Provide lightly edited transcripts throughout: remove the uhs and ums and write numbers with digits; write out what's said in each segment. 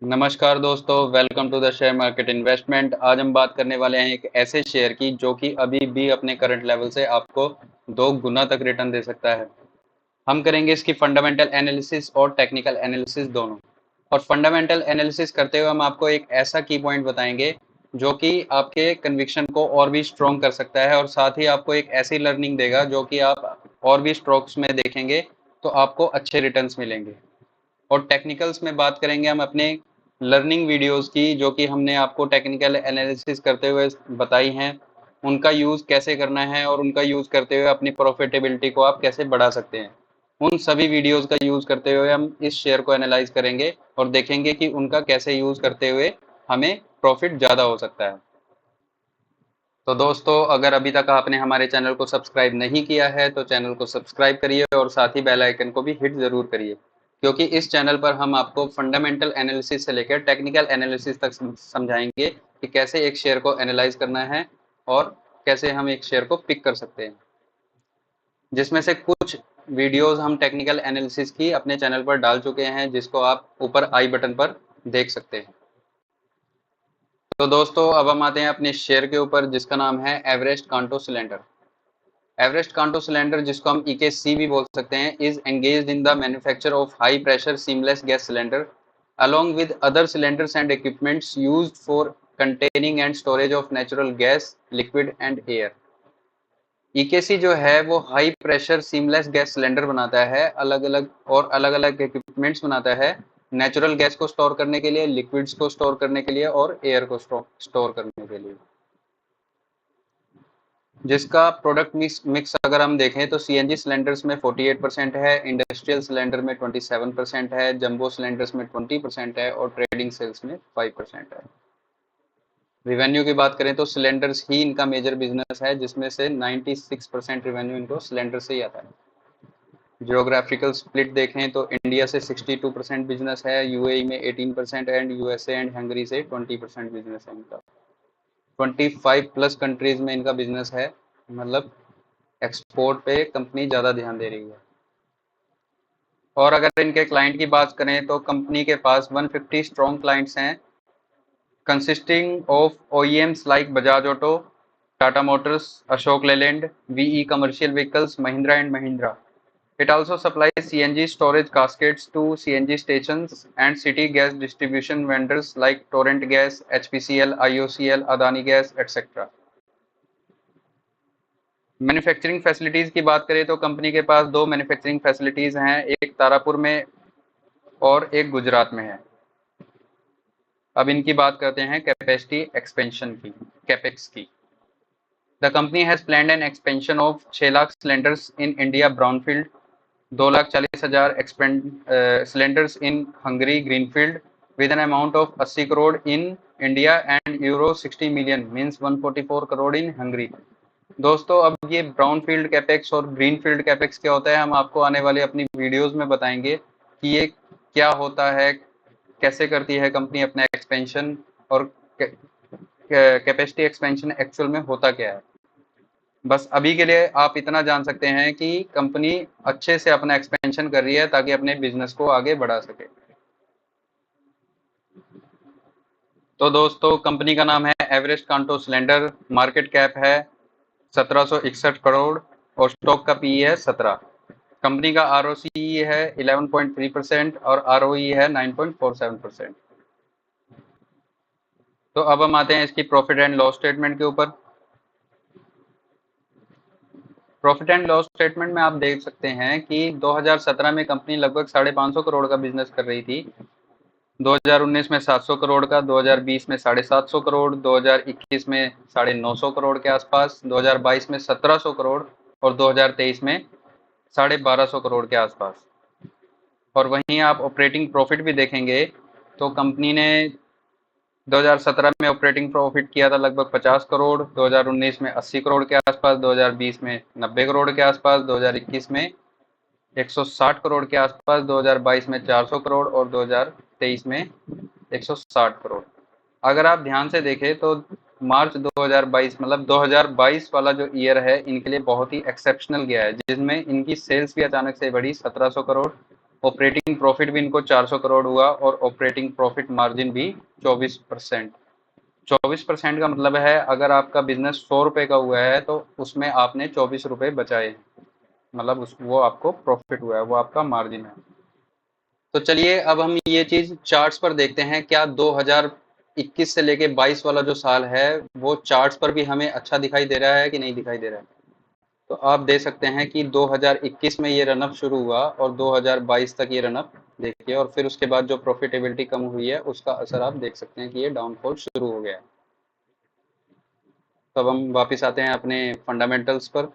नमस्कार दोस्तों, welcome to the share market investment. आज हम बात करने वाले हैं एक ऐसे शेयर की जो कि अभी भी अपने करंट लेवल से आपको 2 गुना तक रिटर्न दे सकता है। हम करेंगे इसकी फंडामेंटल एनालिसिस और टेक्निकल एनालिसिस दोनों। और फंडामेंटल एनालिसिस करते हुए हम आपको एक ऐसा की पॉइंट बताएंगे जो कि आपके कन्विक्शन को और भी स्ट्रॉन्ग कर सकता है और साथ ही आपको एक ऐसी लर्निंग देगा जो कि आप और भी स्ट्रोक्स में देखेंगे तो आपको अच्छे रिटर्न्स मिलेंगे। और टेक्निकल्स में बात करेंगे हम अपने लर्निंग वीडियोस की जो कि हमने आपको टेक्निकल एनालिसिस करते हुए बताई हैं, उनका यूज़ कैसे करना है और उनका यूज़ करते हुए अपनी प्रॉफिटेबिलिटी को आप कैसे बढ़ा सकते हैं। उन सभी वीडियोस का यूज़ करते हुए हम इस शेयर को एनालाइज करेंगे और देखेंगे कि उनका कैसे यूज़ करते हुए हमें प्रॉफिट ज़्यादा हो सकता है। तो दोस्तों, अगर अभी तक आपने हमारे चैनल को सब्सक्राइब नहीं किया है तो चैनल को सब्सक्राइब करिए और साथ ही बेल आइकन को भी हिट ज़रूर करिए, क्योंकि इस चैनल पर हम आपको फंडामेंटल एनालिसिस से लेकर टेक्निकल एनालिसिस तक समझाएंगे कि कैसे एक शेयर को एनालाइज करना है और कैसे हम एक शेयर को पिक कर सकते हैं। जिसमें से कुछ वीडियोस हम टेक्निकल एनालिसिस की अपने चैनल पर डाल चुके हैं, जिसको आप ऊपर आई बटन पर देख सकते हैं। तो दोस्तों, अब हम आते हैं अपने शेयर के ऊपर जिसका नाम है एवरेस्ट कांटो सिलेंडर। एवरेस्ट कांटो सिलेंडर, जिसको हम ईकेसी भी बोल सकते हैं, is engaged in the manufacture of high pressure seamless gas cylinder along with other cylinders and equipments used for containing and storage of natural gas, liquid and air। EKC जो है वो high pressure seamless gas cylinder बनाता है, अलग अलग equipments बनाता है natural gas को स्टोर करने के लिए, लिक्विड्स को स्टोर करने के लिए और एयर को स्टोर करने के लिए। जिसका प्रोडक्ट मिक्स अगर हम देखें तो सीएनजी सिलेंडर्स में 48% है, इंडस्ट्रियल सिलेंडर में 27% है, जंबो सिलेंडर्स में 20% है और ट्रेडिंग सेल्स में 5% है। रिवेन्यू की बात करें तो सिलेंडर्स ही इनका मेजर बिजनेस है, जिसमें से 96% रिवेन्यू इनको सिलेंडर से ही आता है। जियोग्राफिकल स्प्लिट देखें तो इंडिया से 62% बिजनेस है, यूएई में 18% एंड यूएसए एंड हंगरी से 20% बिजनेस है इनका। 25 प्लस कंट्रीज में इनका बिजनेस है, मतलब एक्सपोर्ट पे कंपनी ज़्यादा ध्यान दे रही है। और अगर इनके क्लाइंट की बात करें तो कंपनी के पास 150 स्ट्रॉन्ग क्लाइंट्स हैं, consisting of OEMs like Bajaj Auto, Tata Motors, Ashok Leyland, VE Commercial Vehicles, Mahindra and Mahindra. It also supplies CNG storage caskets to CNG stations and city gas distribution vendors like Torrent Gas, HPCL, IOCL, Adani Gas, etc. Manufacturing facilities की बात करें तो company के पास 2 manufacturing facilities हैं, एक तारापुर में और एक गुजरात में है। अब इनकी बात करते हैं कैपेसिटी एक्सपेंशन की, कैपेक्स की। The company has planned N expansion of 6 lakh cylinders in India brownfield, 2,40,000 cylinders in Hungary greenfield with an amount of 80 crore in India and euro 60 million means 144 crore in Hungary। दोस्तों, अब ये brown field capex और green field capex क्या होता है हम आपको आने वाली अपनी वीडियोस में बताएंगे कि ये क्या होता है, कैसे करती है कंपनी अपना एक्सपेंशन और कैपेसिटी एक्सपेंशन एक्चुअल में होता क्या है। बस अभी के लिए आप इतना जान सकते हैं कि कंपनी अच्छे से अपना एक्सपेंशन कर रही है ताकि अपने बिजनेस को आगे बढ़ा सके। तो दोस्तों, कंपनी का नाम है एवरेस्ट कांटो सिलेंडर, मार्केट कैप है 1761 करोड़ और स्टॉक का पीई है 17। कंपनी का आरओसी है 11.3% और आरओई है 9.47%। तो अब हम आते हैं इसकी प्रॉफिट एंड लॉस स्टेटमेंट के ऊपर। प्रॉफिट एंड लॉस स्टेटमेंट में आप देख सकते हैं कि 2017 में कंपनी लगभग 550 करोड़ का बिजनेस कर रही थी, 2019 में 700 करोड़ का, 2020 में 750 करोड़, 2021 में 950 करोड़ के आसपास, 2022 में 1700 करोड़ और 2023 में 1250 करोड़ के आसपास। और वहीं आप ऑपरेटिंग प्रॉफिट भी देखेंगे तो कंपनी ने 2017 में ऑपरेटिंग प्रॉफिट किया था लगभग 50 करोड़, 2019 में 80 करोड़ के आसपास, 2020 में 90 करोड़ के आसपास, 2021 में 160 करोड़ के आसपास, 2022 में 400 करोड़ और 2023 में 160 करोड़। अगर आप ध्यान से देखें तो मार्च 2022 मतलब 2022 वाला जो ईयर है इनके लिए बहुत ही एक्सेप्शनल गया है, जिसमें इनकी सेल्स भी अचानक से बढ़ी 1700 करोड़ ऑपरेटिंग प्रॉफिट भी इनको 400 करोड़ हुआ और ऑपरेटिंग प्रॉफिट मार्जिन भी 24%। 24% का मतलब है अगर आपका बिजनेस 100 रुपए का हुआ है तो उसमें आपने 24 रुपए बचाए, मतलब वो आपको प्रॉफिट हुआ है, वो आपका मार्जिन है। तो चलिए अब हम ये चीज चार्ट्स पर देखते हैं, क्या 2021 से लेके 22 वाला जो साल है वो चार्ट्स पर भी हमें अच्छा दिखाई दे रहा है कि नहीं दिखाई दे रहा है। तो आप देख सकते हैं कि 2021 में ये रनअप शुरू हुआ और 2022 तक ये रनअप देखिए, और फिर उसके बाद जो प्रॉफिटेबिलिटी कम हुई है उसका असर आप देख सकते हैं कि ये डाउनफॉल शुरू हो गया है। तो अब हम वापस आते हैं अपने फंडामेंटल्स पर।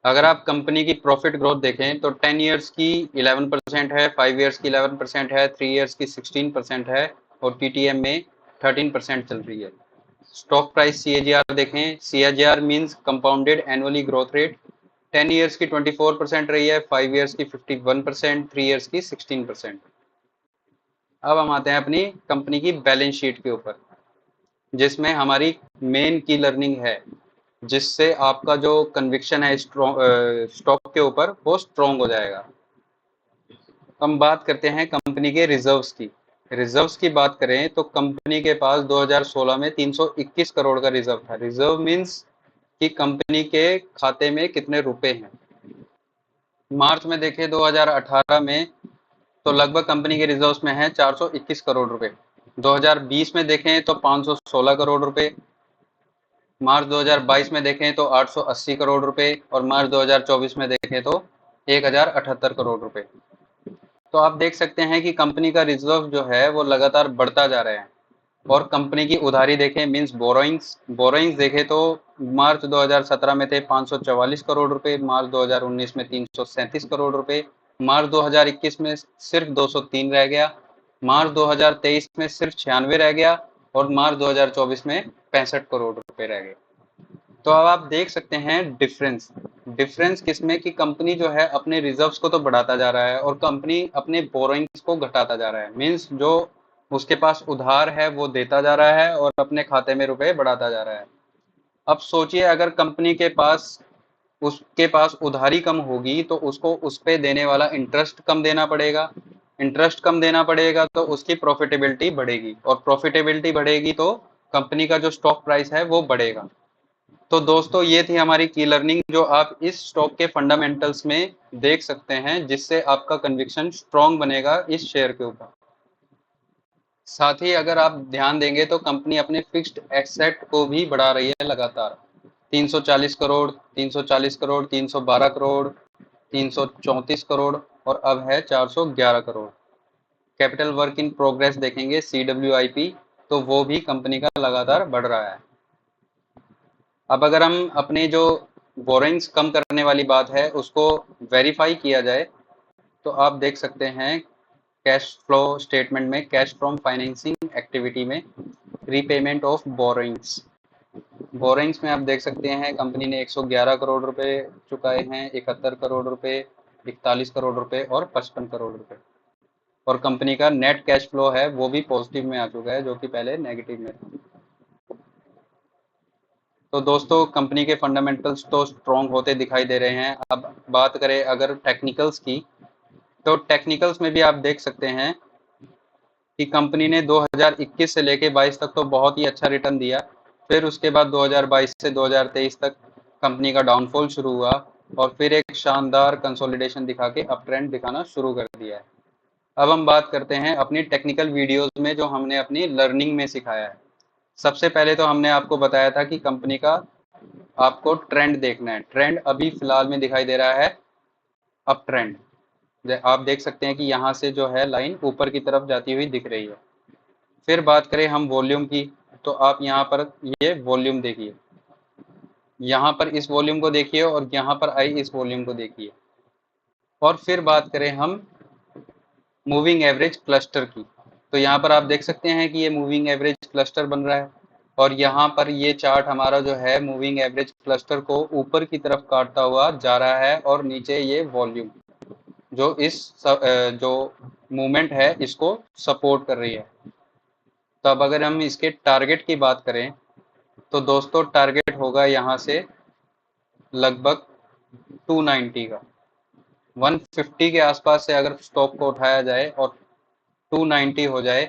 अगर आप कंपनी की प्रॉफिट ग्रोथ देखें तो 10 इयर्स की 11% है, 5 इयर्स की 11% है, 3 इयर्स की 16% है और टीटीएम में 13% चल रही है। स्टॉक प्राइस सीएजीआर देखें, CAGR means compounded annually growth rate. 10 years की 24% रही है, 5 इयर्स की 51%, 3 इयर्स की 16%। अब हम आते हैं अपनी कंपनी की बैलेंस शीट के ऊपर, जिसमें हमारी मेन की लर्निंग है, जिससे आपका जो कन्विक्शन है स्टॉक के ऊपर वो स्ट्रॉन्ग हो जाएगा। हम बात करते हैं कंपनी के रिजर्व्स की। रिजर्व्स की बात करें तो कंपनी के पास 2016 में 321 करोड़ का रिजर्व था। रिजर्व मींस कि कंपनी के खाते में कितने रुपए हैं। मार्च में देखें 2018 में तो लगभग कंपनी के रिजर्व्स में है 421 करोड़ रुपए। 2020 में देखें तो 516 करोड़ रुपए। मार्च 2022 में देखें तो 880 करोड़ रुपए और मार्च 2024 में देखें तो 1078 करोड़ रुपए। तो आप देख सकते हैं कि कंपनी का रिजर्व जो है वो लगातार बढ़ता जा रहा है। और कंपनी की उधारी देखें मींस बोरोइंग्स, बोरोइंग्स देखें तो मार्च 2017 में थे 544 करोड़ रुपए, मार्च 2019 में 337 करोड़ रुपए, मार्च 2021 में सिर्फ 203 रह गया, मार्च 2023 में सिर्फ 96 रह गया और मार्च 2024 में 65 करोड़ रुपए रह गए। तो अब आप देख सकते हैं डिफरेंस, डिफरेंस किसमें कि कंपनी जो है अपने रिजर्व्स को तो बढ़ाता जा रहा है और कंपनी अपने बोरोइंग्स को घटाता जा रहा है। मींस जो उसके पास उधार है वो देता जा रहा है और अपने खाते में रुपए बढ़ाता जा रहा है। अब सोचिए अगर कंपनी के पास उसके पास उधारी कम होगी तो उसको उस पे देने वाला इंटरेस्ट कम देना पड़ेगा, इंटरेस्ट कम देना पड़ेगा तो उसकी प्रॉफिटेबिलिटी बढ़ेगी और प्रॉफिटेबिलिटी बढ़ेगी तो कंपनी का जो स्टॉक प्राइस है वो बढ़ेगा। तो दोस्तों ये थी हमारी की लर्निंग जो आप इस स्टॉक के फंडामेंटल्स में देख सकते हैं, जिससे आपका कन्विक्शन स्ट्रांग बनेगा इस शेयर के ऊपर। साथ ही अगर आप ध्यान देंगे तो कंपनी अपने फिक्स्ड एसेट को भी बढ़ा रही है लगातार। 340 करोड़, 340 करोड़, 312 करोड़, 334 करोड़ और अब है 411 crore. Capital work in progress देखेंगे CWIP, तो वो भी कंपनी का लगातार बढ़ रहा है। अब अगर हम अपने जो बोरिंग्स कम करने वाली बात है उसको वेरीफाई किया जाए तो आप देख सकते हैं कैश फ्लो स्टेटमेंट में कैश फ्रॉम फाइनेंसिंग एक्टिविटी में रीपेमेंट ऑफ बोरिंग्स, बोरिंग्स में आप देख सकते हैं कंपनी ने 111 करोड़ रुपए चुकाए हैं, 71 करोड़ रुपए, 41 करोड़ रुपए और 55 करोड़ रुपए। और कंपनी का नेट कैश फ्लो है वो भी पॉजिटिव में आ चुका है, जो कि पहले नेगेटिव में था। तो दोस्तों कंपनी के फंडामेंटल्स तो स्ट्रॉन्ग होते दिखाई दे रहे हैं। अब बात करें अगर टेक्निकल्स की, तो टेक्निकल्स में भी आप देख सकते हैं कि कंपनी ने 2021 से लेके 22 तक तो बहुत ही अच्छा रिटर्न दिया, फिर उसके बाद 2022 से 2023 तक कंपनी का डाउनफॉल शुरू हुआ और फिर एक शानदार कंसोलिडेशन दिखा के अप ट्रेंड दिखाना शुरू कर दिया है। अब हम बात करते हैं अपनी टेक्निकल वीडियोस में जो हमने अपनी लर्निंग में सिखाया है। सबसे पहले तो हमने आपको बताया था कि कंपनी का आपको ट्रेंड देखना है। ट्रेंड अभी फिलहाल में दिखाई दे रहा है अप ट्रेंड। आप देख सकते हैं कि यहाँ से जो है लाइन ऊपर की तरफ जाती हुई दिख रही है। फिर बात करें हम वॉल्यूम की, तो आप यहाँ पर ये वॉल्यूम देखिए, यहाँ पर इस वॉल्यूम को देखिए और यहाँ पर आई इस वॉल्यूम को देखिए। और फिर बात करें हम मूविंग एवरेज क्लस्टर की, तो यहाँ पर आप देख सकते हैं कि ये मूविंग एवरेज क्लस्टर बन रहा है और यहाँ पर ये चार्ट हमारा जो है मूविंग एवरेज क्लस्टर को ऊपर की तरफ काटता हुआ जा रहा है और नीचे ये वॉल्यूम जो जो मूवमेंट है इसको सपोर्ट कर रही है। तो अब अगर हम इसके टारगेट की बात करें तो दोस्तों टारगेट होगा यहाँ से लगभग 290 का। 150 के आसपास से अगर स्टॉक को उठाया जाए और 290 हो जाए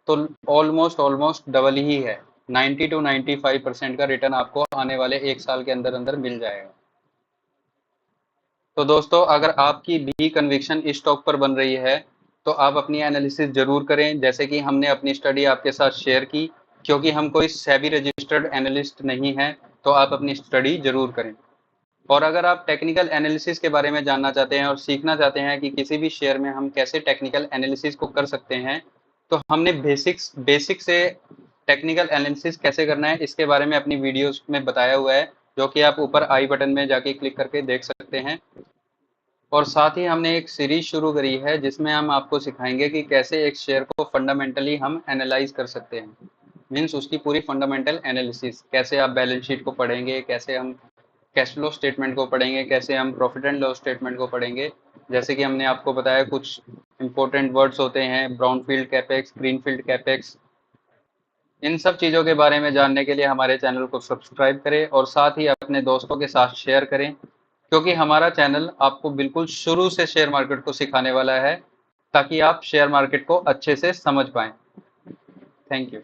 तो ऑलमोस्ट ऑलमोस्ट डबल ही है। 90 टू 95% का रिटर्न आपको आने वाले 1 साल के अंदर अंदर मिल जाएगा। तो दोस्तों, अगर आपकी भी कन्विक्शन इस स्टॉक पर बन रही है तो आप अपनी एनालिसिस जरूर करें, जैसे कि हमने अपनी स्टडी आपके साथ शेयर की। क्योंकि हम कोई सेबी रजिस्टर्ड एनालिस्ट नहीं है, तो आप अपनी स्टडी जरूर करें। और अगर आप टेक्निकल एनालिसिस के बारे में जानना चाहते हैं और सीखना चाहते हैं कि किसी भी शेयर में हम कैसे टेक्निकल एनालिसिस को कर सकते हैं, तो हमने बेसिक से टेक्निकल एनालिसिस कैसे करना है इसके बारे में अपनी वीडियोस में बताया हुआ है, जो कि आप ऊपर आई बटन में जाके क्लिक करके देख सकते हैं। और साथ ही हमने एक सीरीज शुरू करी है जिसमें हम आपको सिखाएंगे कि कैसे एक शेयर को फंडामेंटली हम एनालाइज कर सकते हैं। मीन्स उसकी पूरी फंडामेंटल एनालिसिस, कैसे आप बैलेंस शीट को पढ़ेंगे, कैसे हम कैश फ्लो स्टेटमेंट को पढ़ेंगे, कैसे हम प्रॉफिट एंड लॉस स्टेटमेंट को पढ़ेंगे। जैसे कि हमने आपको बताया कुछ इंपॉर्टेंट वर्ड्स होते हैं, ब्राउनफील्ड कैपेक्स, ग्रीनफील्ड कैपेक्स। इन सब चीज़ों के बारे में जानने के लिए हमारे चैनल को सब्सक्राइब करें और साथ ही अपने दोस्तों के साथ शेयर करें, क्योंकि हमारा चैनल आपको बिल्कुल शुरू से शेयर मार्केट को सिखाने वाला है, ताकि आप शेयर मार्केट को अच्छे से समझ पाएं। Thank you.